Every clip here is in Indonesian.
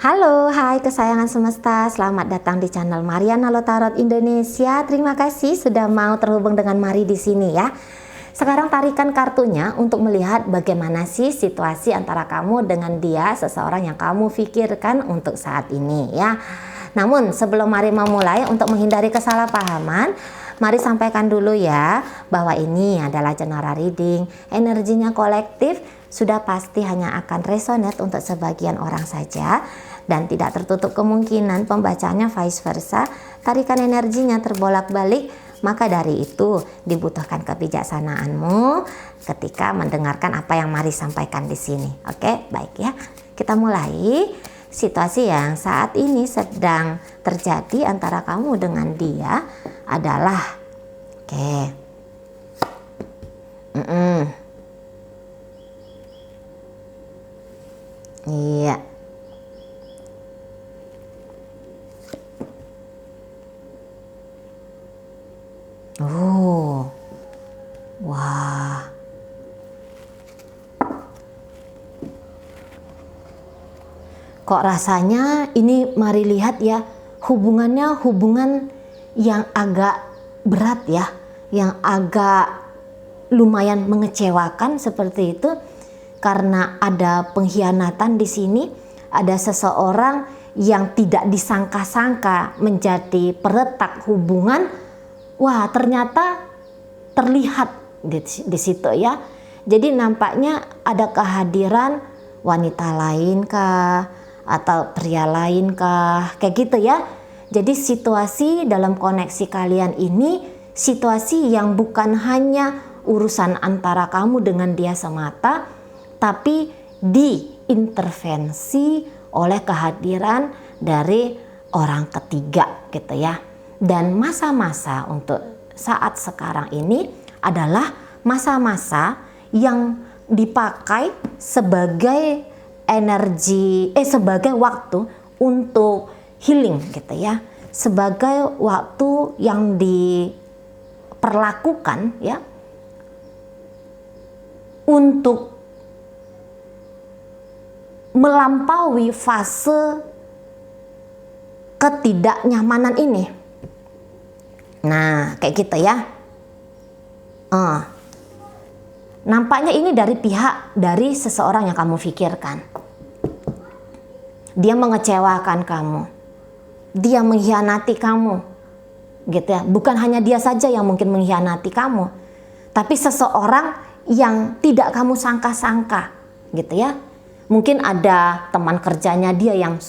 Halo, hai kesayangan semesta, selamat datang di channel Mariana Lo Tarot Indonesia. Terima kasih sudah mau terhubung dengan Mari di sini ya. Sekarang tarikan kartunya untuk melihat bagaimana sih situasi antara kamu dengan dia, seseorang yang kamu pikirkan untuk saat ini ya. Namun sebelum Mari memulai, untuk menghindari kesalahpahaman, Mari sampaikan dulu ya bahwa ini adalah general reading, energinya kolektif, sudah pasti hanya akan resonate untuk sebagian orang saja dan tidak tertutup kemungkinan pembacanya vice versa, tarikan energinya terbolak-balik. Maka dari itu dibutuhkan kebijaksanaanmu ketika mendengarkan apa yang Mari sampaikan di sini. Oke, baik ya. Kita mulai. Situasi yang saat ini sedang terjadi antara kamu dengan dia adalah iya. Wah. Kok rasanya ini Mari lihat ya, hubungannya hubungan yang agak berat ya, yang agak lumayan mengecewakan seperti itu, karena ada pengkhianatan di sini, ada seseorang yang tidak disangka-sangka menjadi peretak hubungan. Wah, ternyata terlihat di situ ya. Jadi nampaknya ada kehadiran wanita lain kah, atau pria lain kah, kayak gitu ya. Jadi situasi dalam koneksi kalian ini situasi yang bukan hanya urusan antara kamu dengan dia semata, tapi diintervensi oleh kehadiran dari orang ketiga gitu ya. Dan masa-masa untuk saat sekarang ini adalah masa-masa yang dipakai sebagai energi, sebagai waktu untuk healing gitu ya, sebagai waktu yang diperlakukan ya untuk melampaui fase ketidaknyamanan ini. Nah, kayak gitu ya. Nampaknya ini dari pihak dari seseorang yang kamu pikirkan. Dia mengecewakan kamu, dia mengkhianati kamu, gitu ya. Bukan hanya dia saja yang mungkin mengkhianati kamu, tapi seseorang yang tidak kamu sangka-sangka, gitu ya. Mungkin ada teman kerjanya dia yang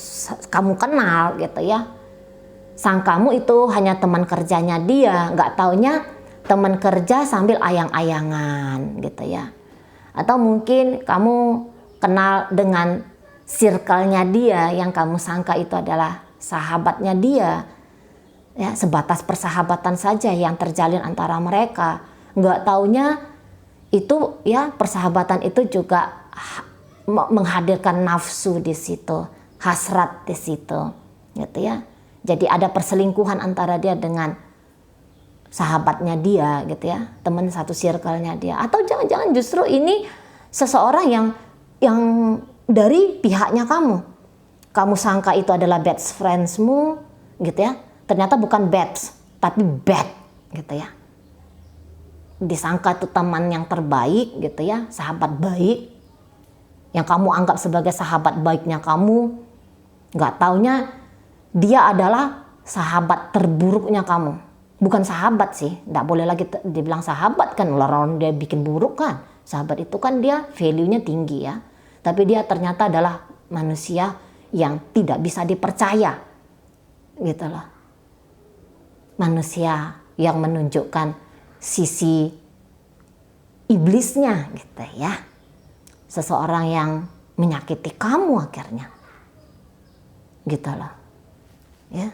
kamu kenal, gitu ya. Sangkamu itu hanya teman kerjanya dia, nggak taunya teman kerja sambil ayang-ayangan, gitu ya. Atau mungkin kamu kenal dengan circle-nya dia yang kamu sangka itu adalah sahabatnya dia. Ya, sebatas persahabatan saja yang terjalin antara mereka. Nggak taunya itu ya, persahabatan itu juga menghadirkan nafsu di situ, hasrat di situ, gitu ya. Jadi ada perselingkuhan antara dia dengan sahabatnya dia, gitu ya, teman satu circle-nya dia. Atau jangan-jangan justru ini seseorang yang dari pihaknya kamu sangka itu adalah best friends-mu, gitu ya. Ternyata bukan best, tapi bad, gitu ya. Disangka itu teman yang terbaik, gitu ya, sahabat baik, yang kamu anggap sebagai sahabat baiknya kamu. Nggak taunya dia adalah sahabat terburuknya kamu. Bukan sahabat sih, nggak boleh lagi dibilang sahabat kan, orang dia bikin buruk kan. Sahabat itu kan dia value-nya tinggi ya. Tapi dia ternyata adalah manusia yang tidak bisa dipercaya, gitu loh. Manusia yang menunjukkan sisi iblisnya, gitu ya. Seseorang yang menyakiti kamu akhirnya, gitu loh, ya.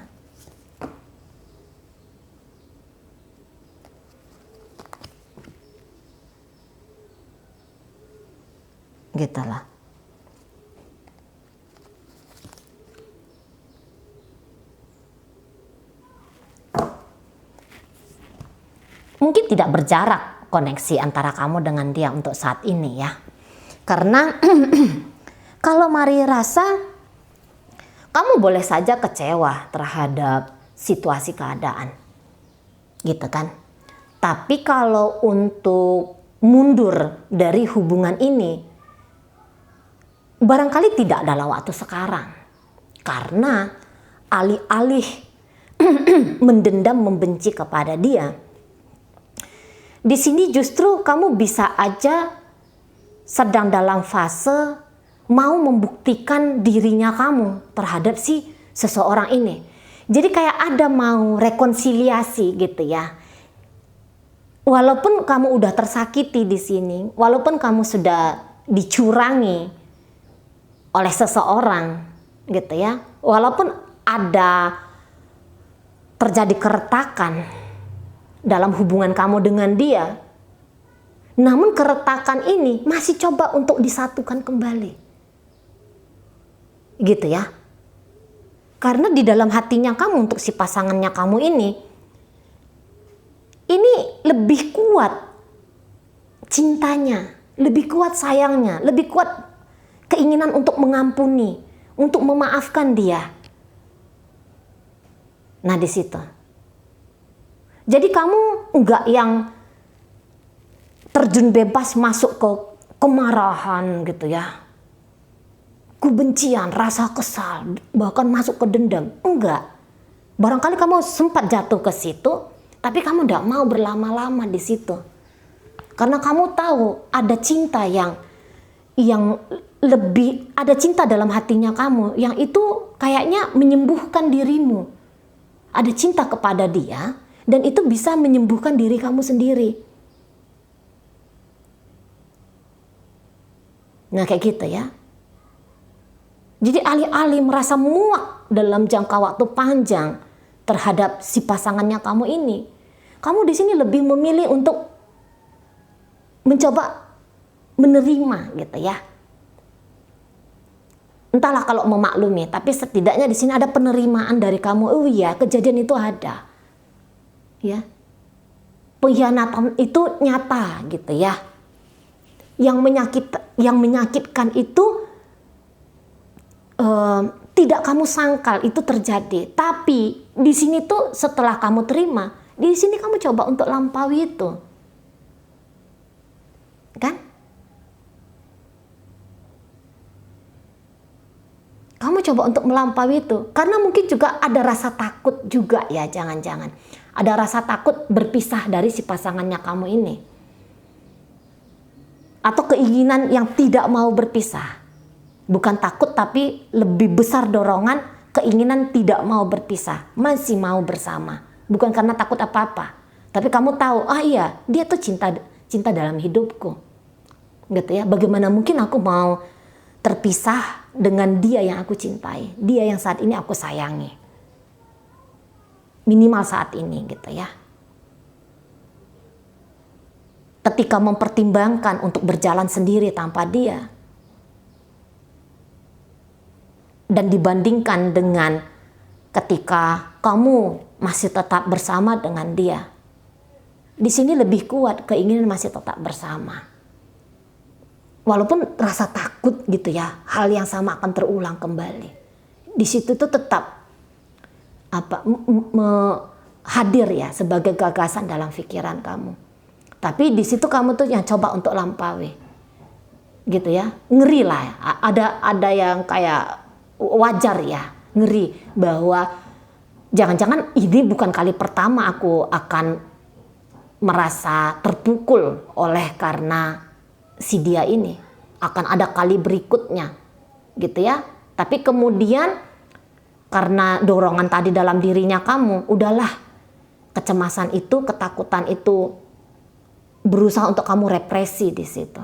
Gitu lah. Mungkin tidak berjarak koneksi antara kamu dengan dia untuk saat ini ya. Karena kalau Mari rasa Kamu boleh saja kecewa terhadap situasi keadaan, gitu kan. Tapi kalau untuk mundur dari hubungan ini, barangkali tidak dalam waktu sekarang. Karena alih-alih mendendam, membenci kepada dia, di sini justru kamu bisa aja sedang dalam fase mau membuktikan dirinya kamu terhadap si seseorang ini. Jadi kayak ada mau rekonsiliasi gitu ya. Walaupun kamu udah tersakiti di sini, walaupun kamu sudah dicurangi oleh seseorang gitu ya, walaupun ada terjadi keretakan dalam hubungan kamu dengan dia, namun keretakan ini masih coba untuk disatukan kembali. Gitu ya. Karena di dalam hatinya kamu untuk si pasangannya kamu ini lebih kuat cintanya, lebih kuat sayangnya, lebih kuat keinginan untuk mengampuni, untuk memaafkan dia. Nah di situ. Jadi kamu enggak yang terjun bebas masuk ke kemarahan gitu ya. Kebencian, rasa kesal, bahkan masuk ke dendam. Enggak. Barangkali kamu sempat jatuh ke situ, tapi kamu tidak mau berlama-lama di situ. Karena kamu tahu ada cinta yang lebih, ada cinta dalam hatinya kamu yang itu kayaknya menyembuhkan dirimu. Ada cinta kepada dia dan itu bisa menyembuhkan diri kamu sendiri. Nah kayak gitu ya. Jadi alih-alih merasa muak dalam jangka waktu panjang terhadap si pasangannya kamu ini, kamu di sini lebih memilih untuk mencoba menerima gitu ya. Entahlah kalau memaklumi, tapi setidaknya di sini ada penerimaan dari kamu. Oh iya, kejadian itu ada. Ya. Pengkhianatan itu nyata gitu ya. Yang menyakitkan itu tidak kamu sangkal itu terjadi, tapi di sini tuh setelah kamu terima, di sini kamu coba untuk lampaui itu, kan? Kamu coba untuk melampaui itu, karena mungkin juga ada rasa takut juga ya, jangan-jangan ada rasa takut berpisah dari si pasangannya kamu ini, atau keinginan yang tidak mau berpisah. Bukan takut, tapi lebih besar dorongan keinginan tidak mau berpisah, masih mau bersama. Bukan karena takut apa-apa, tapi kamu tahu, iya, dia tuh cinta dalam hidupku, gitu ya. Bagaimana mungkin aku mau terpisah dengan dia yang aku cintai, dia yang saat ini aku sayangi, minimal saat ini, gitu ya. Ketika mempertimbangkan untuk berjalan sendiri tanpa dia, dan dibandingkan dengan ketika kamu masih tetap bersama dengan dia, di sini lebih kuat keinginan masih tetap bersama. Walaupun rasa takut gitu ya, hal yang sama akan terulang kembali. Di situ tuh tetap hadir ya sebagai gagasan dalam pikiran kamu. Tapi di situ kamu tuh yang coba untuk lampaui, gitu ya, ngeri lah. Ya. Ada yang kayak wajar ya, ngeri bahwa jangan-jangan ini bukan kali pertama aku akan merasa terpukul oleh karena si dia ini, akan ada kali berikutnya gitu ya. Tapi kemudian karena dorongan tadi dalam dirinya kamu, udahlah, kecemasan itu, ketakutan itu berusaha untuk kamu represi di situ,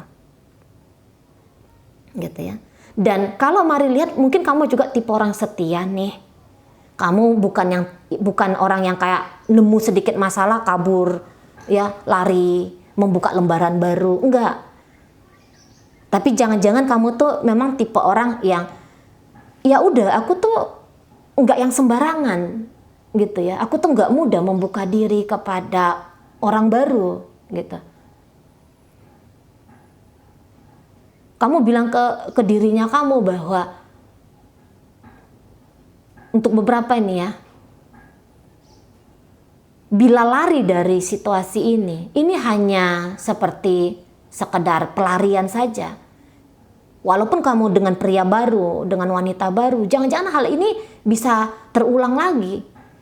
gitu ya. Dan kalau mari lihat, mungkin kamu juga tipe orang setia nih. Kamu bukan orang yang kayak nemu sedikit masalah kabur ya, lari membuka lembaran baru, enggak. Tapi jangan-jangan kamu tuh memang tipe orang yang ya udah, aku tuh enggak yang sembarangan gitu ya. Aku tuh enggak mudah membuka diri kepada orang baru gitu. Kamu bilang ke dirinya kamu bahwa untuk beberapa ini ya, bila lari dari situasi ini hanya seperti sekedar pelarian saja. Walaupun kamu dengan pria baru, dengan wanita baru, jangan-jangan hal ini bisa terulang lagi.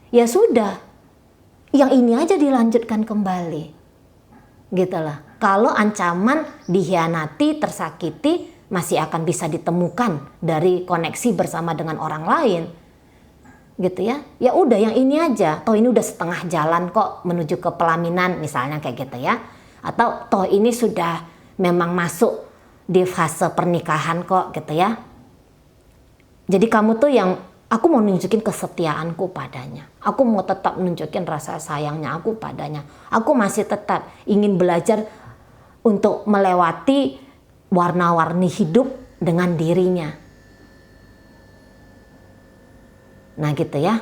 Ya sudah, yang ini aja dilanjutkan kembali. Gitu lah. Kalau ancaman dikhianati, tersakiti, masih akan bisa ditemukan dari koneksi bersama dengan orang lain. Gitu ya. Ya udah yang ini aja. Toh ini udah setengah jalan kok menuju ke pelaminan misalnya kayak gitu ya. Atau toh ini sudah memang masuk di fase pernikahan kok gitu ya. Jadi kamu tuh yang aku mau nunjukin kesetiaanku padanya. Aku mau tetap nunjukin rasa sayangnya aku padanya. Aku masih tetap ingin belajar untuk melewati warna-warni hidup dengan dirinya. Nah gitu ya.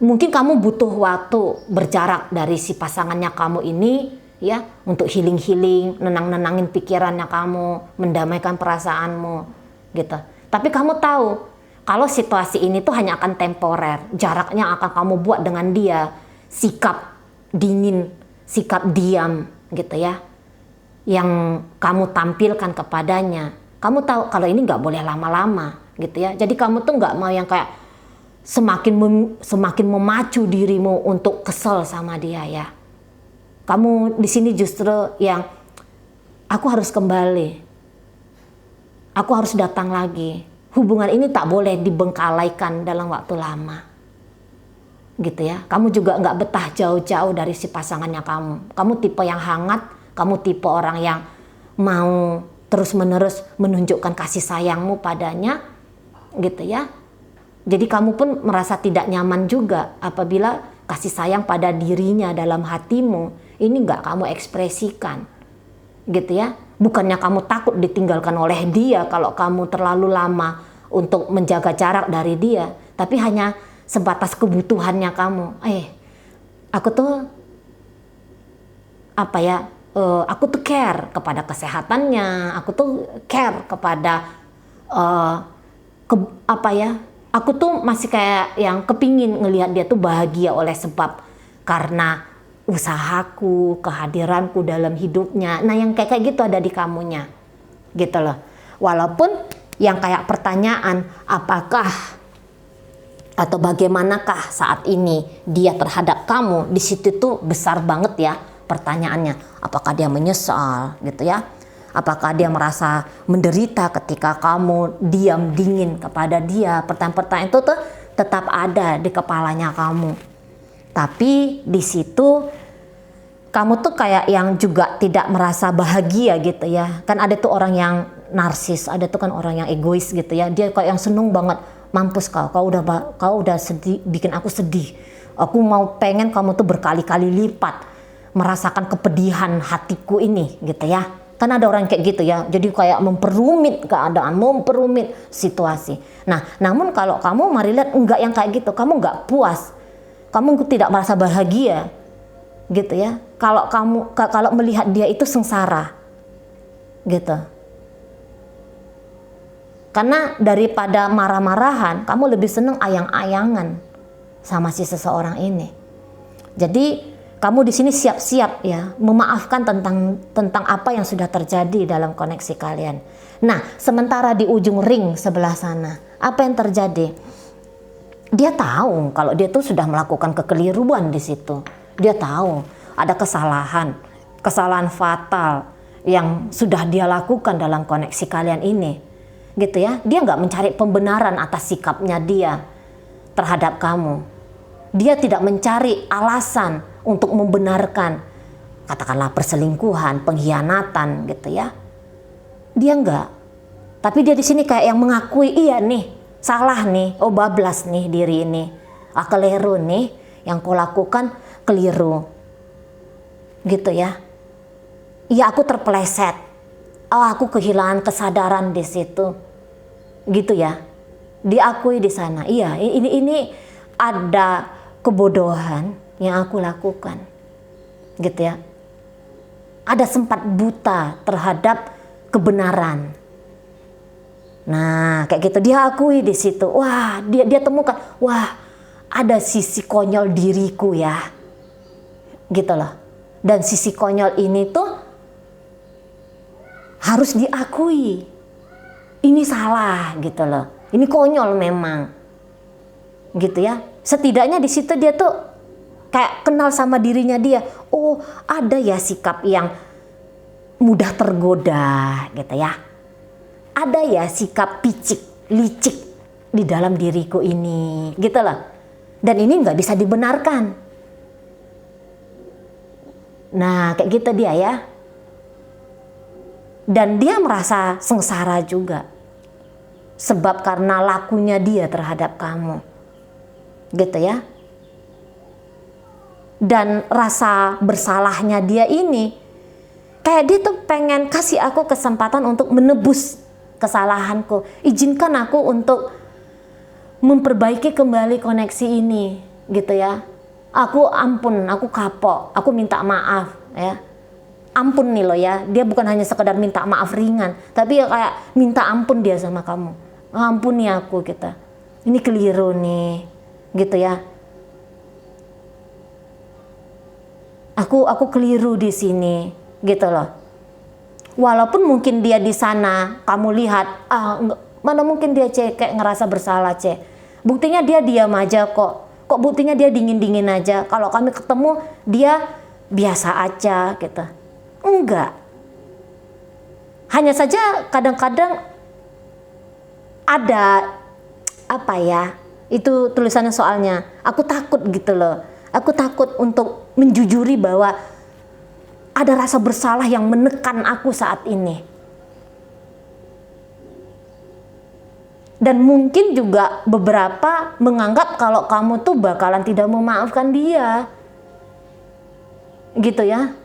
Mungkin kamu butuh waktu berjarak dari si pasangannya kamu ini ya, untuk healing-healing, nenang-nenangin pikirannya kamu, mendamaikan perasaanmu gitu. Tapi kamu tahu kalau situasi ini tuh hanya akan temporer. Jaraknya akan kamu buat dengan dia, sikap dingin, sikap diam gitu ya, yang kamu tampilkan kepadanya. Kamu tahu kalau ini nggak boleh lama-lama gitu ya. Jadi kamu tuh nggak mau yang kayak semakin memacu dirimu untuk kesel sama dia ya. Kamu di sini justru yang aku harus kembali, aku harus datang lagi. Hubungan ini tak boleh dibengkalaikan dalam waktu lama, gitu ya. Kamu juga nggak betah jauh-jauh dari si pasangannya kamu. Kamu tipe yang hangat, kamu tipe orang yang mau terus-menerus menunjukkan kasih sayangmu padanya, gitu ya. Jadi kamu pun merasa tidak nyaman juga apabila kasih sayang pada dirinya dalam hatimu ini nggak kamu ekspresikan, gitu ya. Bukannya kamu takut ditinggalkan oleh dia kalau kamu terlalu lama untuk menjaga jarak dari dia, tapi hanya sebatas kebutuhannya kamu. Aku tuh apa ya? Aku tuh care kepada kesehatannya, aku tuh care kepada aku tuh masih kayak yang kepingin ngelihat dia tuh bahagia oleh sebab karena usahaku, kehadiranku dalam hidupnya. Nah yang kayak gitu ada di kamunya gitu loh. Walaupun yang kayak pertanyaan apakah atau bagaimanakah saat ini dia terhadap kamu, di situ tuh besar banget ya pertanyaannya. Apakah dia menyesal gitu ya, apakah dia merasa menderita ketika kamu diam dingin kepada dia. Pertanyaan-pertanyaan itu tuh tetap ada di kepalanya kamu. Tapi di situ kamu tuh kayak yang juga tidak merasa bahagia gitu ya. Kan ada tuh orang yang narsis, ada tuh kan orang yang egois gitu ya. Dia kayak yang seneng banget, mampus kau udah sedih, bikin aku sedih. Aku mau pengen kamu tuh berkali-kali lipat merasakan kepedihan hatiku ini gitu ya. Kan ada orang kayak gitu ya. Jadi kayak memperumit keadaan, memperumit situasi. Nah, namun kalau kamu mari lihat enggak yang kayak gitu, kamu enggak puas. Kamu tidak merasa bahagia gitu ya. Kalau melihat dia itu sengsara gitu. Karena daripada marah-marahan, kamu lebih seneng ayang-ayangan sama si seseorang ini. Jadi kamu di sini siap-siap ya memaafkan tentang apa yang sudah terjadi dalam koneksi kalian. Nah, sementara di ujung ring sebelah sana, apa yang terjadi? Dia tahu kalau dia tuh sudah melakukan kekeliruan di situ. Dia tahu ada kesalahan fatal yang sudah dia lakukan dalam koneksi kalian ini, gitu ya. Dia nggak mencari pembenaran atas sikapnya dia terhadap kamu. Dia tidak mencari alasan untuk membenarkan, katakanlah perselingkuhan, pengkhianatan, gitu ya. Dia nggak. Tapi dia di sini kayak yang mengakui, iya nih. Salah nih, bablas nih diri ini. Keliru nih, yang kau lakukan keliru. Gitu ya. Iya aku terpeleset. Aku kehilangan kesadaran di situ. Gitu ya. Diakui di sana. Iya, ini ada kebodohan yang aku lakukan. Gitu ya. Ada sempat buta terhadap kebenaran. Nah, kayak gitu dia akui di situ. Wah, dia temukan, wah, ada sisi konyol diriku ya. Gitu loh. Dan sisi konyol ini tuh harus diakui. Ini salah gitu loh. Ini konyol memang. Gitu ya. Setidaknya di situ dia tuh kayak kenal sama dirinya dia. Oh, ada ya sikap yang mudah tergoda gitu ya. Ada ya sikap picik, licik di dalam diriku ini, gitu loh. Dan ini nggak bisa dibenarkan. Nah, kayak gitu dia ya. Dan dia merasa sengsara juga. Sebab karena lakunya dia terhadap kamu. Gitu ya. Dan rasa bersalahnya dia ini, kayak dia tuh pengen kasih aku kesempatan untuk menebus kesalahanku. Izinkan aku untuk memperbaiki kembali koneksi ini, gitu ya. Aku ampun, aku kapok, aku minta maaf ya. Ampun nih loh ya, dia bukan hanya sekedar minta maaf ringan, tapi ya kayak minta ampun dia sama kamu. Ampuni aku gitu. Ini keliru nih, gitu ya. Aku keliru di sini, gitu loh. Walaupun mungkin dia di sana, kamu lihat, mana mungkin dia kayak ngerasa bersalah, buktinya dia diam aja kok. Kok buktinya dia dingin-dingin aja. Kalau kami ketemu, dia biasa aja gitu. Enggak. Hanya saja kadang-kadang ada, apa ya, itu tulisannya soalnya, aku takut gitu loh. Aku takut untuk menjujuri bahwa ada rasa bersalah yang menekan aku saat ini. Dan mungkin juga beberapa menganggap kalau kamu tuh bakalan tidak memaafkan dia. Gitu ya.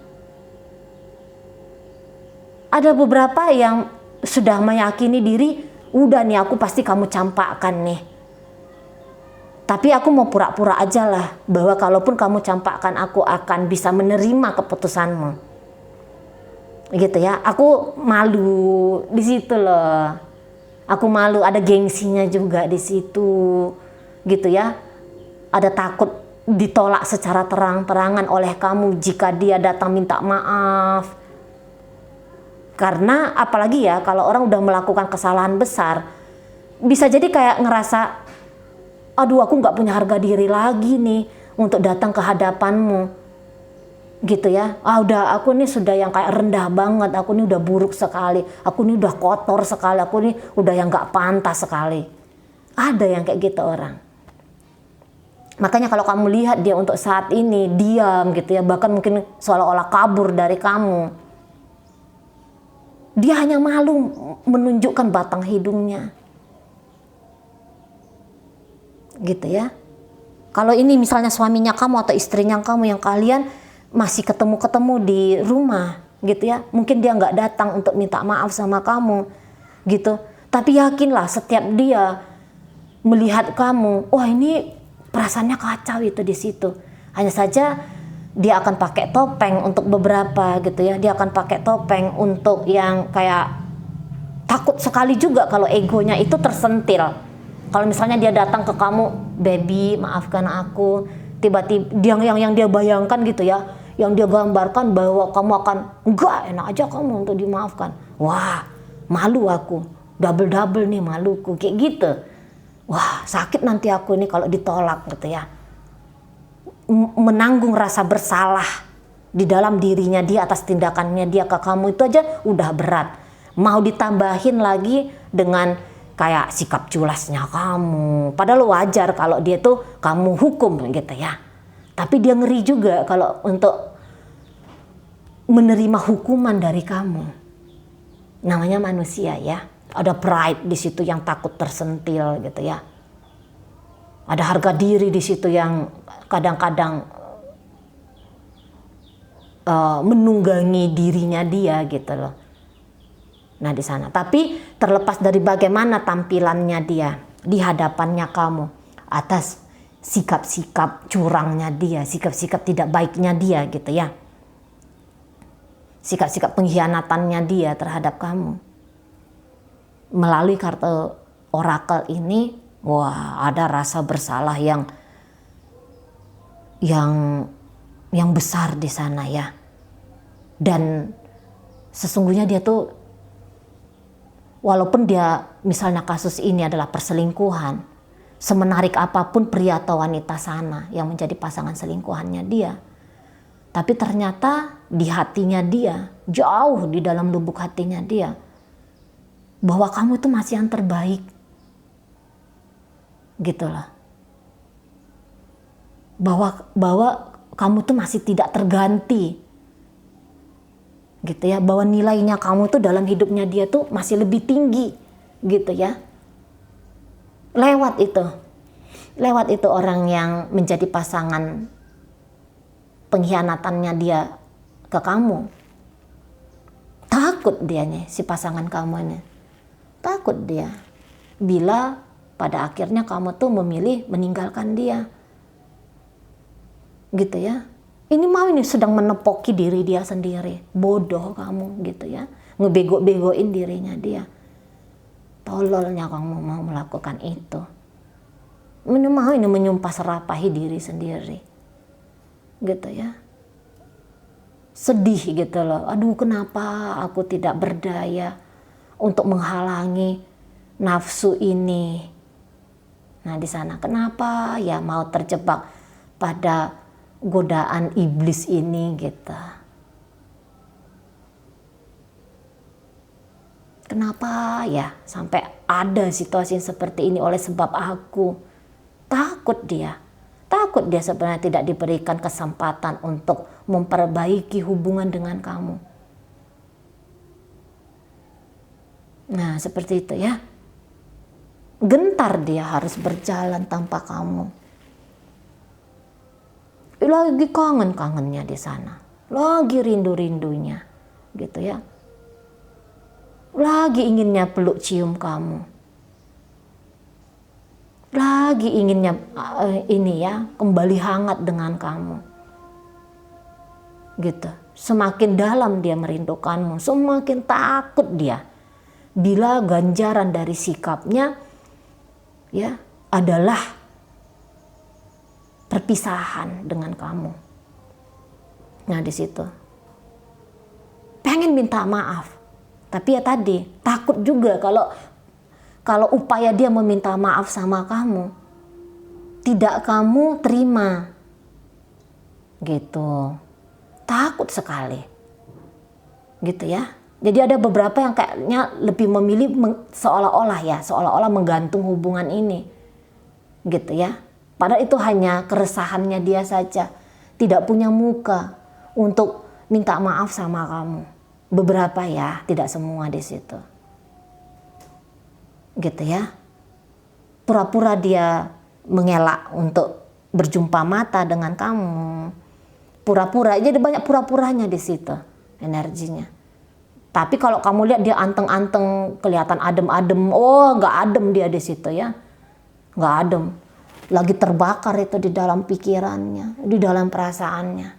Ada beberapa yang sudah meyakini diri, udah nih aku pasti kamu campakkan nih. Tapi aku mau pura-pura aja lah bahwa kalaupun kamu campakkan, aku akan bisa menerima keputusanmu. Gitu ya. Aku malu di situ loh. Aku malu, ada gengsinya juga di situ. Gitu ya. Ada takut ditolak secara terang-terangan oleh kamu jika dia datang minta maaf. Karena apalagi ya kalau orang udah melakukan kesalahan besar, bisa jadi kayak ngerasa, aduh aku nggak punya harga diri lagi nih untuk datang ke hadapanmu, gitu ya. Udah aku nih sudah yang kayak rendah banget, aku nih udah buruk sekali, aku nih udah kotor sekali, aku nih udah yang nggak pantas sekali. Ada yang kayak gitu orang. Makanya kalau kamu lihat dia untuk saat ini diam gitu ya, bahkan mungkin seolah-olah kabur dari kamu, dia hanya malu menunjukkan batang hidungnya. Gitu ya. Kalau ini misalnya suaminya kamu atau istrinya kamu yang kalian masih ketemu-ketemu di rumah gitu ya, mungkin dia nggak datang untuk minta maaf sama kamu gitu, tapi yakinlah setiap dia melihat kamu, wah ini perasaannya kacau itu di situ. Hanya saja dia akan pakai topeng untuk beberapa gitu ya, dia akan pakai topeng untuk yang kayak takut sekali juga kalau egonya itu tersentil. Kalau misalnya dia datang ke kamu, baby maafkan aku, tiba-tiba yang dia bayangkan gitu ya, yang dia gambarkan bahwa kamu akan, enggak, enak aja kamu untuk dimaafkan. Wah, malu aku, double nih maluku, kayak gitu. Wah, sakit nanti aku ini kalau ditolak gitu ya. Menanggung rasa bersalah di dalam dirinya dia atas tindakannya dia ke kamu itu aja udah berat. Mau ditambahin lagi dengan kayak sikap culasnya kamu. Padahal wajar kalau dia tuh kamu hukum gitu ya. Tapi dia ngeri juga kalau untuk menerima hukuman dari kamu. Namanya manusia ya. Ada pride di situ yang takut tersentil gitu ya. Ada harga diri di situ yang kadang-kadang menunggangi dirinya dia gitu loh. Nah di sana. Tapi terlepas dari bagaimana tampilannya dia di hadapannya kamu, atas sikap-sikap curangnya dia, sikap-sikap tidak baiknya dia gitu ya, sikap-sikap pengkhianatannya dia terhadap kamu, melalui kartu orakel ini, wah, ada rasa bersalah yang besar di sana ya. Dan sesungguhnya dia tuh, walaupun dia misalnya kasus ini adalah perselingkuhan, semenarik apapun pria atau wanita sana yang menjadi pasangan selingkuhannya dia, tapi ternyata di hatinya dia, jauh di dalam lubuk hatinya dia, bahwa kamu itu masih yang terbaik. Gitu loh. Bahwa kamu tuh masih tidak terganti. Gitu ya, bahwa nilainya kamu tuh dalam hidupnya dia tuh masih lebih tinggi. Gitu ya. Lewat itu orang yang menjadi pasangan pengkhianatannya dia ke kamu. Takut dia nih, si pasangan kamu ini. Takut dia bila pada akhirnya kamu tuh memilih meninggalkan dia. Gitu ya. Ini sedang menepoki diri dia sendiri. Bodoh kamu gitu ya. Ngebego-begoin dirinya dia. Tololnya kamu mau melakukan itu. Ini menyumpah serapahi diri sendiri. Gitu ya. Sedih gitu loh. Aduh, kenapa aku tidak berdaya untuk menghalangi nafsu ini. Nah, di sana kenapa ya mau terjebak pada godaan iblis ini gitu. Kenapa ya sampai ada situasi seperti ini oleh sebab aku. Takut dia sebenarnya tidak diberikan kesempatan untuk memperbaiki hubungan dengan kamu. Nah, seperti itu ya. Gentar dia harus berjalan tanpa kamu. Lagi kangen-kangennya di sana. Lagi rindu-rindunya. Gitu ya. Lagi inginnya peluk cium kamu. Lagi inginnya kembali hangat dengan kamu. Gitu. Semakin dalam dia merindukanmu, semakin takut dia. Bila ganjaran dari sikapnya ya adalah perpisahan dengan kamu. Nah, di situ pengen minta maaf, tapi ya tadi takut juga kalau upaya dia meminta maaf sama kamu tidak kamu terima. Gitu. Takut sekali. Gitu ya. Jadi ada beberapa yang kayaknya lebih memilih seolah-olah menggantung hubungan ini. Gitu ya. Padahal itu hanya keresahannya dia saja. Tidak punya muka untuk minta maaf sama kamu. Beberapa ya, tidak semua di situ. Gitu ya. Pura-pura dia mengelak untuk berjumpa mata dengan kamu. Pura-pura, jadi banyak pura-puranya di situ energinya. Tapi kalau kamu lihat dia anteng-anteng, kelihatan adem-adem, nggak adem dia di situ ya, nggak adem. Lagi terbakar itu di dalam pikirannya, di dalam perasaannya,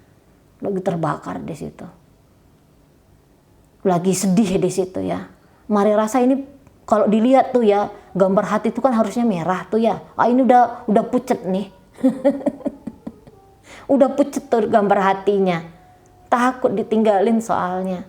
lagi terbakar di situ. Lagi sedih di situ ya. Mari rasa ini kalau dilihat tuh ya, gambar hati itu kan harusnya merah tuh ya. Ini udah pucet nih, udah pucet tuh gambar hatinya. Takut ditinggalin soalnya.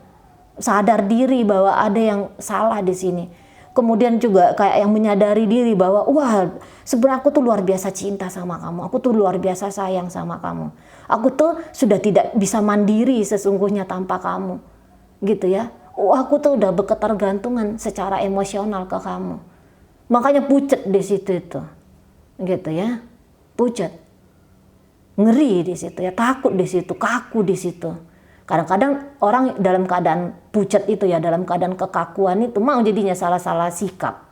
Sadar diri bahwa ada yang salah di sini. Kemudian juga kayak yang menyadari diri bahwa wah, sebenarnya aku tuh luar biasa cinta sama kamu. Aku tuh luar biasa sayang sama kamu. Aku tuh sudah tidak bisa mandiri sesungguhnya tanpa kamu. Gitu ya. Aku tuh udah berketergantungan secara emosional ke kamu. Makanya pucet di situ itu. Gitu ya. Pucet. Ngeri di situ ya, takut di situ, kaku di situ. Kadang-kadang orang dalam keadaan pucat itu ya, dalam keadaan kekakuan itu mau jadinya salah-salah sikap.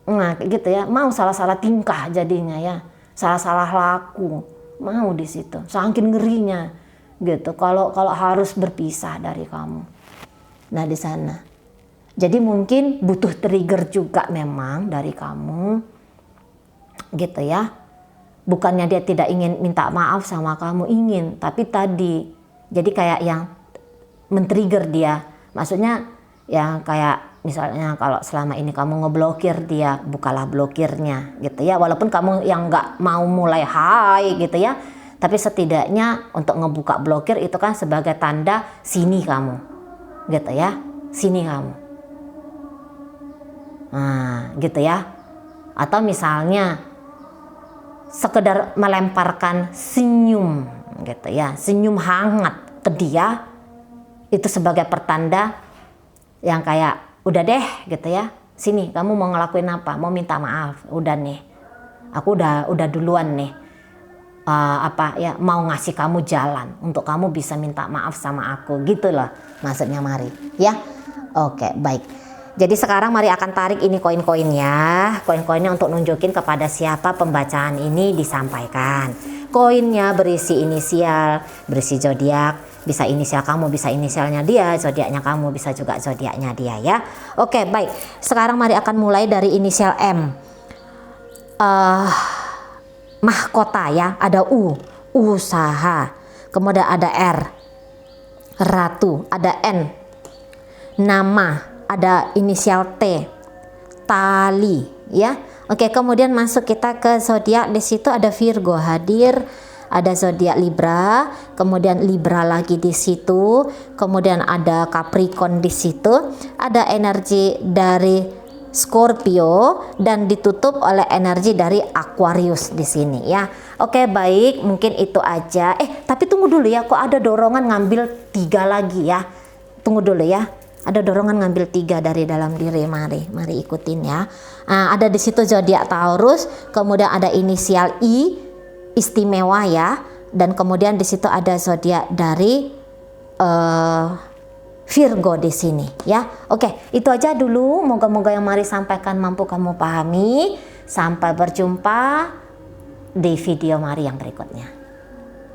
Nah, gitu ya, mau salah-salah tingkah jadinya ya, salah-salah laku, mau di situ. Saking ngerinya gitu. Kalau harus berpisah dari kamu. Nah, di sana. Jadi mungkin butuh trigger juga memang dari kamu. Gitu ya. Bukannya dia tidak ingin minta maaf sama kamu, ingin, tapi tadi jadi kayak yang men-trigger dia. Maksudnya ya kayak misalnya kalau selama ini kamu ngeblokir dia, bukalah blokirnya gitu ya. Walaupun kamu yang nggak mau mulai hai gitu ya, tapi setidaknya untuk ngebuka blokir itu kan sebagai tanda sini kamu gitu ya, sini kamu. Nah gitu ya. Atau misalnya sekedar melemparkan senyum gitu ya, senyum hangat ke dia, itu sebagai pertanda yang kayak udah deh gitu ya, sini kamu mau ngelakuin apa, mau minta maaf, udah nih aku udah duluan nih, apa ya, mau ngasih kamu jalan untuk kamu bisa minta maaf sama aku gitu loh maksudnya Mari ya. Oke baik, jadi sekarang Mari akan tarik ini koin-koinnya, koin-koinnya untuk nunjukin kepada siapa pembacaan ini disampaikan. Koinnya berisi inisial, berisi zodiak, bisa inisial kamu, bisa inisialnya dia, zodiaknya kamu, bisa juga zodiaknya dia ya. Oke baik, sekarang Mari akan mulai dari inisial M. Mahkota ya, ada U, usaha, kemudian ada R, ratu, ada N, nama, ada inisial T, tali ya. Oke, kemudian masuk kita ke zodiak. Di situ ada Virgo hadir, ada zodiak Libra, kemudian Libra lagi di situ, kemudian ada Capricorn di situ, ada energi dari Scorpio dan ditutup oleh energi dari Aquarius di sini ya. Oke baik, mungkin itu aja. Tapi tunggu dulu ya, kok ada dorongan ngambil 3 lagi ya. Tunggu dulu ya. Ada dorongan ngambil 3 dari dalam diri Mari ikutin ya. Ada di situ zodiak Taurus, kemudian ada inisial I, istimewa ya, dan kemudian di situ ada zodiak dari Virgo di sini ya. Oke, itu aja dulu. Moga-moga yang Mari sampaikan mampu kamu pahami. Sampai berjumpa di video Mari yang berikutnya.